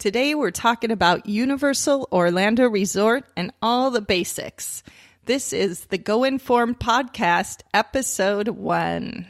Today we're talking about Universal Orlando Resort and all the basics. This is the Go Informed Podcast, Episode 1.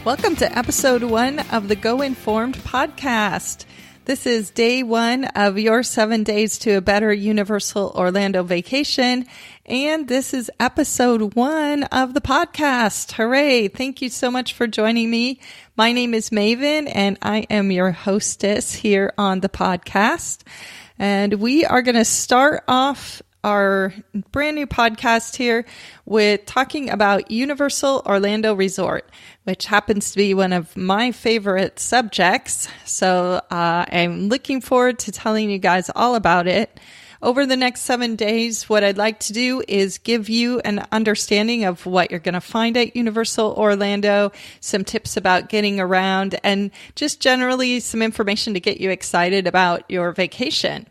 Welcome to episode 1 of the Go Informed podcast. This is day 1 of your 7 days to a better Universal Orlando vacation. And this is episode 1 of the podcast. Hooray. Thank you so much for joining me. My name is Maven and I am your hostess here on the podcast. And we are going to start off our brand new podcast here with talking about Universal Orlando Resort, which happens to be one of my favorite subjects. So I'm looking forward to telling you guys all about it. Over the next 7 days, what I'd like to do is give you an understanding of what you're going to find at Universal Orlando, some tips about getting around, and just generally some information to get you excited about your vacation.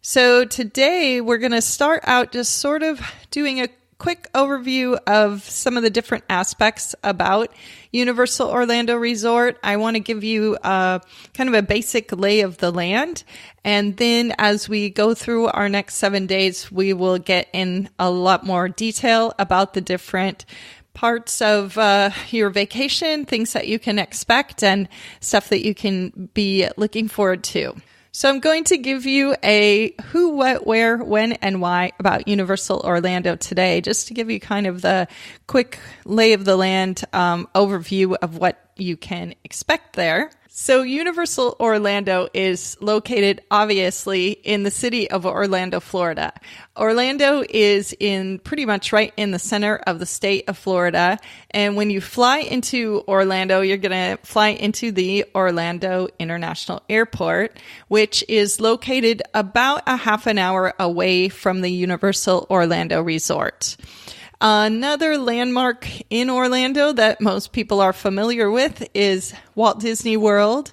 So today we're going to start out just sort of doing a quick overview of some of the different aspects about Universal Orlando Resort. I want to give you kind of a basic lay of the land. And then as we go through our next 7 days, we will get in a lot more detail about the different parts of your vacation, things that you can expect and stuff that you can be looking forward to. So I'm going to give you a who, what, where, when, and why about Universal Orlando today, just to give you kind of the quick lay of the land overview of what you can expect there. So Universal Orlando is located, obviously, in the city of Orlando, Florida. Orlando is in pretty much right in the center of the state of Florida. And when you fly into Orlando, you're going to fly into the Orlando International Airport, which is located about a half an hour away from the Universal Orlando Resort. Another landmark in Orlando that most people are familiar with is Walt Disney World.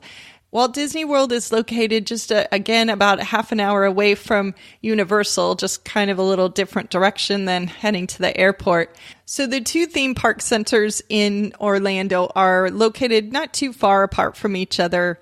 Walt Disney World is located just, again, about a half an hour away from Universal, just kind of a little different direction than heading to the airport. So the two theme park centers in Orlando are located not too far apart from each other,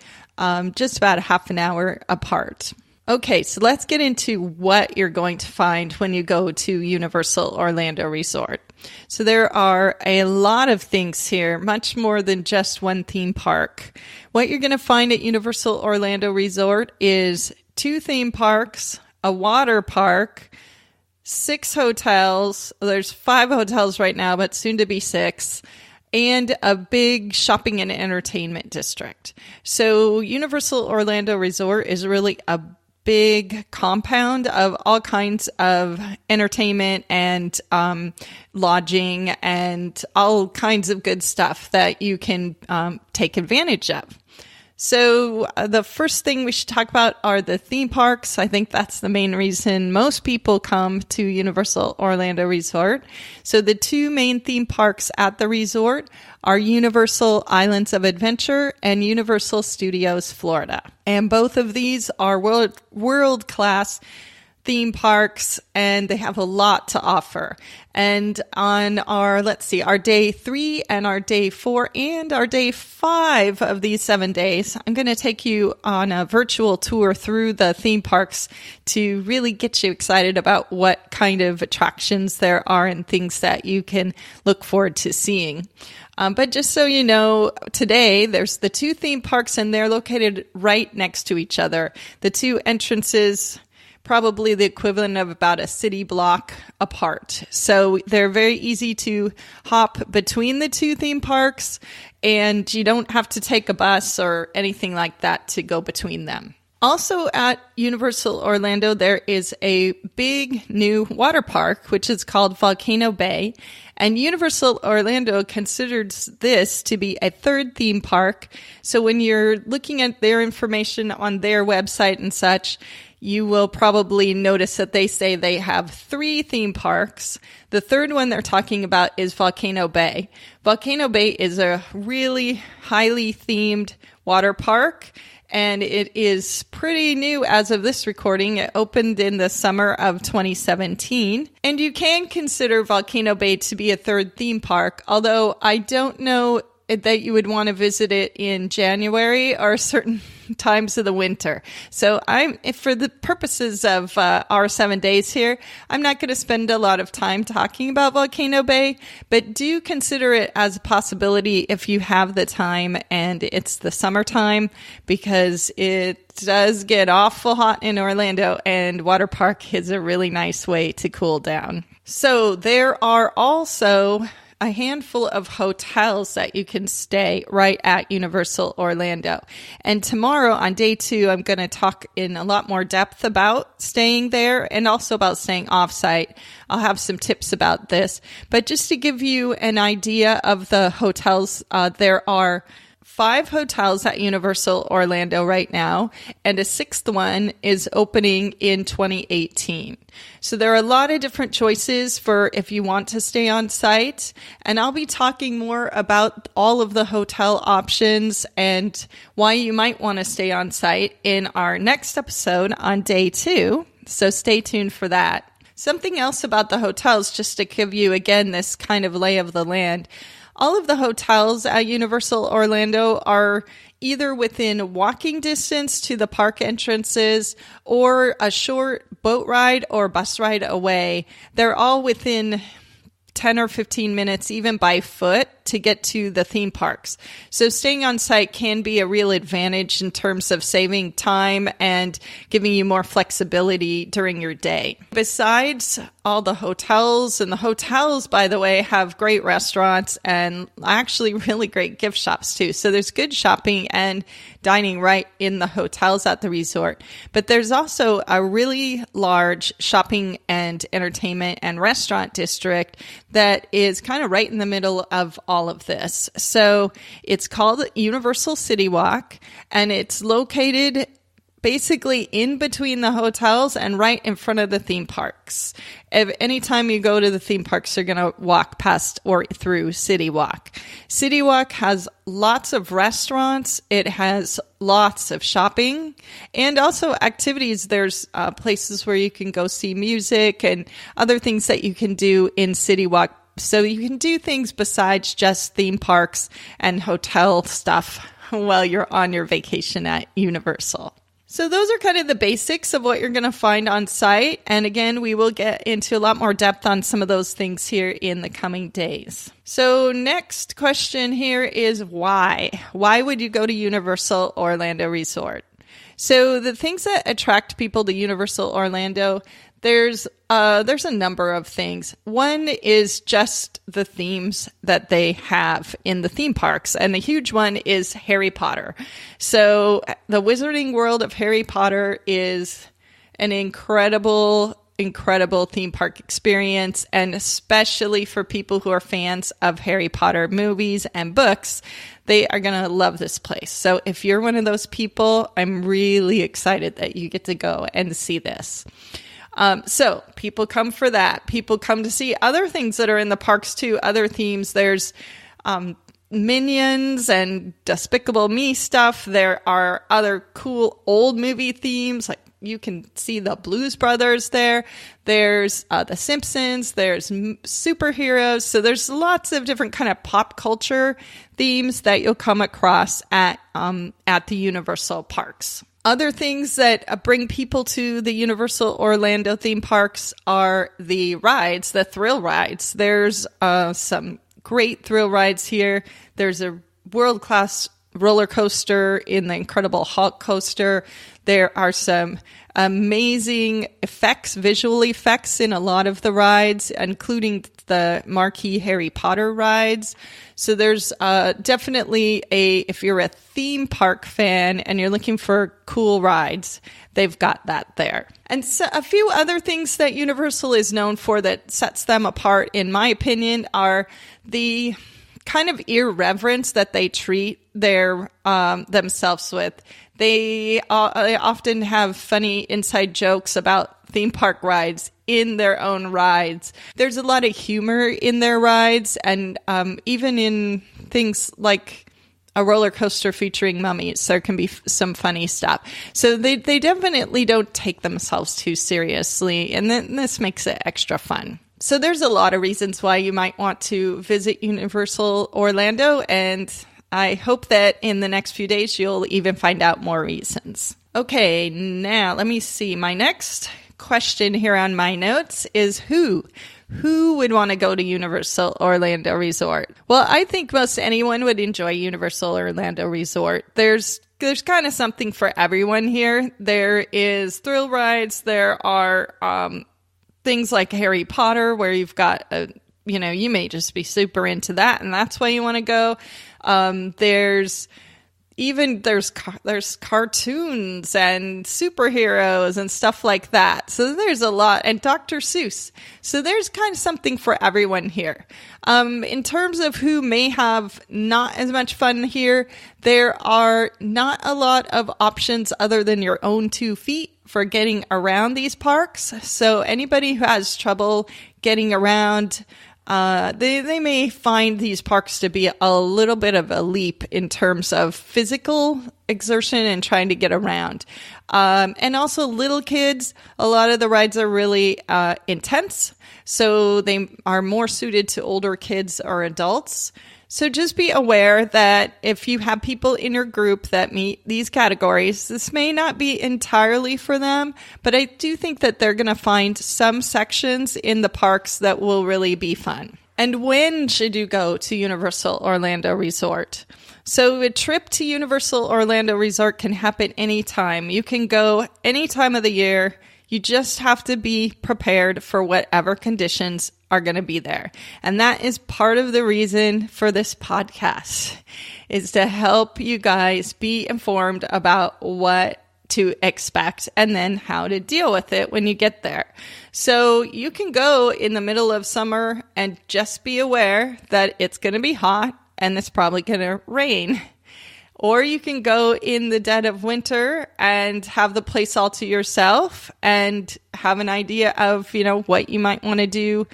just about a half an hour apart. Okay, so let's get into what you're going to find when you go to Universal Orlando Resort. So there are a lot of things here, much more than just one theme park. What you're going to find at Universal Orlando Resort is 2 theme parks, a water park, 6 hotels. There's 5 hotels right now, but soon to be 6. And a big shopping and entertainment district. So Universal Orlando Resort is really a big compound of all kinds of entertainment and lodging and all kinds of good stuff that you can take advantage of. So the first thing we should talk about are the theme parks. I think that's the main reason most people come to Universal Orlando Resort. So the 2 main theme parks at the resort are Universal Islands of Adventure and Universal Studios Florida. And both of these are world-class theme parks, and they have a lot to offer. And on our day 3 and our day 4 and our day 5 of these 7 days, I'm going to take you on a virtual tour through the theme parks to really get you excited about what kind of attractions there are and things that you can look forward to seeing. But just so you know, today there's the 2 theme parks and they're located right next to each other. The 2 entrances, probably the equivalent of about a city block apart. So they're very easy to hop between the 2 theme parks, and you don't have to take a bus or anything like that to go between them. Also at Universal Orlando, there is a big new water park, which is called Volcano Bay. And Universal Orlando considers this to be a third theme park. So when you're looking at their information on their website and such, you will probably notice that they say they have 3 theme parks. The third one they're talking about is Volcano Bay. Volcano Bay is a really highly themed water park, and it is pretty new as of this recording. It opened in the summer of 2017. And you can consider Volcano Bay to be a third theme park, although I don't know that you would want to visit it in January or certain times of the winter. So for the purposes of our 7 days here, I'm not going to spend a lot of time talking about Volcano Bay, but do consider it as a possibility if you have the time and it's the summertime, because it does get awful hot in Orlando, and water park is a really nice way to cool down. So there are also a handful of hotels that you can stay right at Universal Orlando. And tomorrow on day 2, I'm going to talk in a lot more depth about staying there and also about staying offsite. I'll have some tips about this. But just to give you an idea of the hotels, there are 5 hotels at Universal Orlando right now, and a 6th one is opening in 2018. So there are a lot of different choices for if you want to stay on site, and I'll be talking more about all of the hotel options and why you might want to stay on site in our next episode on day 2. So stay tuned for that. Something else about the hotels, just to give you again this kind of lay of the land. All of the hotels at Universal Orlando are either within walking distance to the park entrances or a short boat ride or bus ride away. They're all within 10 or 15 minutes, even by foot, to get to the theme parks. So staying on site can be a real advantage in terms of saving time and giving you more flexibility during your day. Besides all the hotels, and the hotels, by the way, have great restaurants and actually really great gift shops too. So there's good shopping and dining right in the hotels at the resort. But there's also a really large shopping and entertainment and restaurant district that is kind of right in the middle of all of this. So it's called Universal City Walk, and it's located basically in between the hotels and right in front of the theme parks. If anytime you go to the theme parks, you're going to walk past or through City Walk. City Walk has lots of restaurants. It has lots of shopping and also activities. There's places where you can go see music and other things that you can do in City Walk. So you can do things besides just theme parks and hotel stuff while you're on your vacation at Universal. So those are kind of the basics of what you're going to find on site. And again, we will get into a lot more depth on some of those things here in the coming days. So next question here is why? Why would you go to Universal Orlando Resort? So the things that attract people to Universal Orlando, there's a number of things. One is just the themes that they have in the theme parks, and the huge one is Harry Potter. So the Wizarding World of Harry Potter is an incredible theme park experience, and especially for people who are fans of Harry Potter movies and books, they are going to love this place. So if you're one of those people, I'm really excited that you get to go and see this. So people come for that. People come to see other things that are in the parks too, other themes. There's Minions and Despicable Me stuff. There are other cool old movie themes, like you can see the Blues Brothers there. There's the Simpsons. There's superheroes. So there's lots of different kind of pop culture themes that you'll come across at the Universal parks. Other things that bring people to the Universal Orlando theme parks are the rides, the thrill rides. There's some great thrill rides here. There's a world-class roller coaster in the Incredible Hulk coaster. There are some amazing effects, visual effects in a lot of the rides, including the marquee Harry Potter rides. So there's definitely if you're a theme park fan and you're looking for cool rides, they've got that there. And so a few other things that Universal is known for that sets them apart, in my opinion, are the kind of irreverence that they treat their themselves with. They often have funny inside jokes about theme park rides in their own rides. There's a lot of humor in their rides, and even in things like a roller coaster featuring mummies, there can be some funny stuff. So they definitely don't take themselves too seriously, and then this makes it extra fun. So there's a lot of reasons why you might want to visit Universal Orlando, and I hope that in the next few days you'll even find out more reasons. Okay, now let me see. My next question here on my notes is who would want to go to Universal Orlando Resort? Well, I think most anyone would enjoy Universal Orlando Resort. There's kind of something for everyone here. There is thrill rides. There are things like Harry Potter, where you've got you may just be super into that, and that's why you want to go. There's cartoons and superheroes and stuff like that. So there's a lot, and Dr. Seuss. So there's kind of something for everyone here. In terms of who may have not as much fun here, there are not a lot of options other than your own 2 feet for getting around these parks. So anybody who has trouble getting around, they may find these parks to be a little bit of a leap in terms of physical exertion and trying to get around. And also little kids, a lot of the rides are really intense, so they are more suited to older kids or adults. So just be aware that if you have people in your group that meet these categories, this may not be entirely for them, but I do think that they're going to find some sections in the parks that will really be fun. And when should you go to Universal Orlando Resort? So a trip to Universal Orlando Resort can happen anytime. You can go any time of the year. You just have to be prepared for whatever conditions are going to be there. And that is part of the reason for this podcast, is to help you guys be informed about what to expect and then how to deal with it when you get there. So you can go in the middle of summer and just be aware that it's going to be hot and it's probably going to rain. Or you can go in the dead of winter and have the place all to yourself and have an idea of, what you might want to do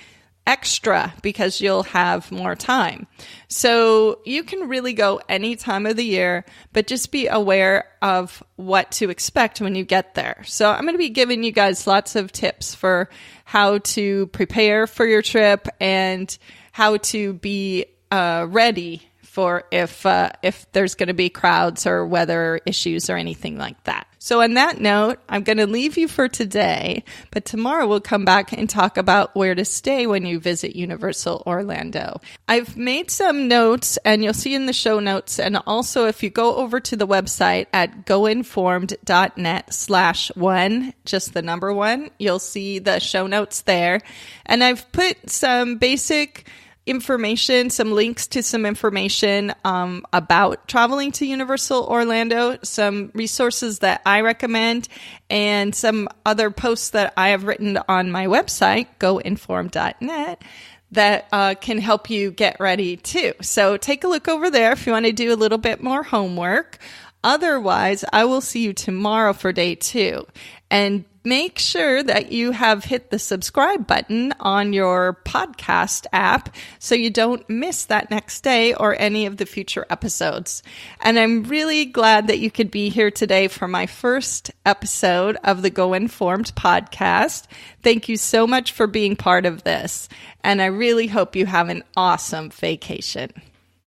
extra because you'll have more time. So you can really go any time of the year, but just be aware of what to expect when you get there. So I'm going to be giving you guys lots of tips for how to prepare for your trip and how to be ready for if there's going to be crowds or weather issues or anything like that. So on that note, I'm going to leave you for today, but tomorrow we'll come back and talk about where to stay when you visit Universal Orlando. I've made some notes, and you'll see in the show notes, and also if you go over to the website at goinformed.net/1, just the number 1, you'll see the show notes there. And I've put some basic information, some links to some information about traveling to Universal Orlando, some resources that I recommend, and some other posts that I have written on my website, goinformed.net, that can help you get ready too. So take a look over there if you want to do a little bit more homework. Otherwise, I will see you tomorrow for day 2. And make sure that you have hit the subscribe button on your podcast app so you don't miss that next day or any of the future episodes. And I'm really glad that you could be here today for my first episode of the Go Informed podcast. Thank you so much for being part of this. And I really hope you have an awesome vacation.